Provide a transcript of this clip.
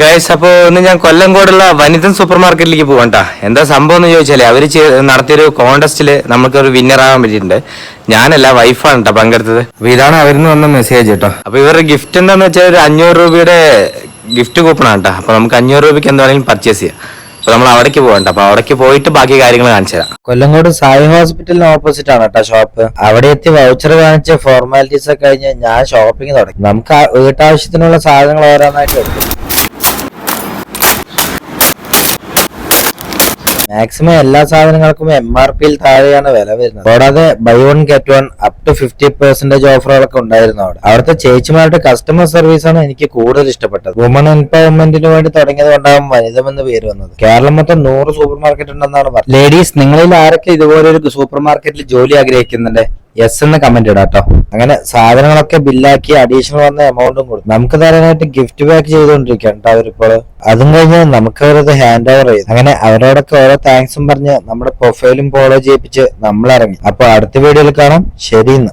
Guys, അപ്പോൾ ഇന്ന് ഞാൻ കൊല്ലംകോടുള്ള വനിതൻ സൂപ്പർ മാർക്കറ്റിലേക്ക് പോകണ്ട. എന്താ സംഭവം എന്ന് ചോദിച്ചാല് അവര് നടത്തിയൊരു കോൺടെസ്റ്റില് നമുക്കൊരു വിന്നർ ആവാൻ പറ്റിയിട്ടുണ്ട്. ഞാനല്ല, വൈഫാണ് കേട്ടോ പങ്കെടുത്തത്. അപ്പൊ ഇതാണ് അവരിന്ന് വന്ന മെസ്സേജ് കേട്ടോ. അപ്പൊ ഇവരുടെ ഗിഫ്റ്റ് എന്താന്ന് വെച്ചാൽ ഒരു 500 രൂപയുടെ ഗിഫ്റ്റ് കൂപ്പണാണ് കേട്ടോ. അപ്പൊ നമുക്ക് 500 രൂപയ്ക്ക് എന്താണെങ്കിലും പർച്ചേസ് ചെയ്യാം. അപ്പൊ നമ്മൾ അവിടേക്ക് പോകണ്ട. അപ്പൊ അവിടേക്ക് പോയിട്ട് ബാക്കി കാര്യങ്ങൾ കാണിച്ചു തരാം. കൊല്ലങ്കോട് സായി ഹോസ്പിറ്റലിന് ഓപ്പോസിറ്റ് ആണ് കേട്ടോ ഷോപ്പ്. അവിടെ എത്തി വൗച്ചർ കാണിച്ച് ഫോർമാലിറ്റീസ് ഒക്കെ കഴിഞ്ഞ് ഞാൻ ഷോപ്പിംഗ് തുടങ്ങി. നമുക്ക് വീട്ടാവശ്യത്തിനുള്ള സാധനങ്ങൾ ഓരോന്നായിട്ട് എടുക്കും. മാക്സിമം എല്ലാ സാധനങ്ങൾക്കും MRP താഴെയാണ് വില വരുന്നത്. കൂടാതെ buy one get one up to 50% ഓഫറുകളൊക്കെ ഉണ്ടായിരുന്നു അവിടെ. അവിടുത്തെ ചേച്ചിമാരുടെ കസ്റ്റമർ സർവീസ് ആണ് എനിക്ക് കൂടുതൽ ഇഷ്ടപ്പെട്ടത്. വുമൺ എംപവർമെന്റിന് വേണ്ടി തുടങ്ങിയത് കൊണ്ടാകും വനിതമെന്ന് പേര് വന്നത്. കേരളം മൊത്തം 100 സൂപ്പർ മാർക്കറ്റ് ഉണ്ടെന്നാണ് പറഞ്ഞത്. ലേഡീസ്, നിങ്ങളിൽ ആരൊക്കെ ഇതുപോലെ ഒരു സൂപ്പർ മാർക്കറ്റിൽ ജോലി ആഗ്രഹിക്കുന്നുണ്ട്? യെസ് എന്ന് കമന്റ് ഇടാട്ടോ. അങ്ങനെ സാധനങ്ങളൊക്കെ ബില്ലാക്കി അഡീഷണൽ വന്ന എമൗണ്ടും കൊടുക്കും. നമുക്ക് തരാനായിട്ട് ഗിഫ്റ്റ് പാക്ക് ചെയ്തുകൊണ്ടിരിക്കുകയാണ് അവരിപ്പോൾ. അതും കഴിഞ്ഞ് നമുക്ക് അവരത് ഹാൻഡ് ഓവർ ചെയ്തു. അങ്ങനെ അവരോടൊക്കെ ഓരോ താങ്ക്സും പറഞ്ഞ് നമ്മുടെ പ്രൊഫൈലും ഫോളോ ചെയ്യിപ്പിച്ച് നമ്മൾ ഇറങ്ങി. അപ്പൊ അടുത്ത വീഡിയോയിൽ കാണാം. ശരി ഇന്ന്.